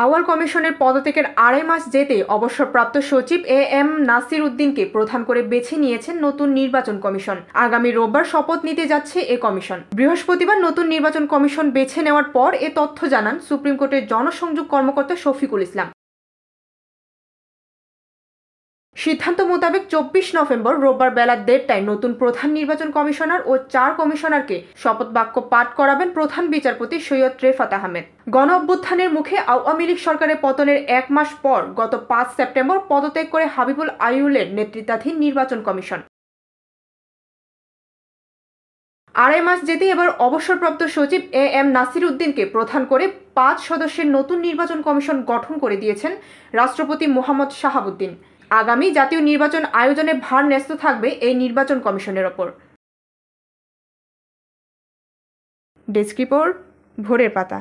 আউয়াল কমিশনের পদত্যাগের আড়াই মাস যেতে অবসরপ্রাপ্ত সচিব এম নাসির উদ্দিনকে প্রধান করে বেছে নিয়েছেন নতুন নির্বাচন কমিশন। আগামী রোববার শপথ নিতে যাচ্ছে এ কমিশন। বৃহস্পতিবার নতুন নির্বাচন কমিশন বেছে নেওয়ার পর এ তথ্য জানান সুপ্রিম কোর্টের জনসংযোগ কর্মকর্তা শফিকুল ইসলাম। সিদ্ধান্ত মোতাবেক 24 নভেম্বর রোববার বেলা 1:30টায় নতুন প্রধান নির্বাচন কমিশনার ও 4 কমিশনারকে শপথ বাক্য পাঠ করাবেন প্রধান বিচারপতি সৈয়দ রেফাত আহমেদ। গণ অভ্যুত্থানের মুখে আওয়ামী লীগ সরকারের পতনের 1 মাস পর গত 5 সেপ্টেম্বর পদত্যাগ করে হাবিবুল আইয়ুলের নেতৃত্বাধীন নির্বাচন কমিশন। আড়াই মাস যেতে এবার অবসরপ্রাপ্ত সচিব এম নাসির উদ্দিনকে প্রধান করে 5 সদস্যের নতুন নির্বাচন কমিশন গঠন করে দিয়েছেন রাষ্ট্রপতি মোহাম্মদ শাহাবুদ্দিন। আগামী জাতীয় নির্বাচন আয়োজনে ভার ন্যস্ত থাকবে এই নির্বাচন কমিশনের ওপর। ডেস্ক রিপোর্ট, ভোরের পাতা।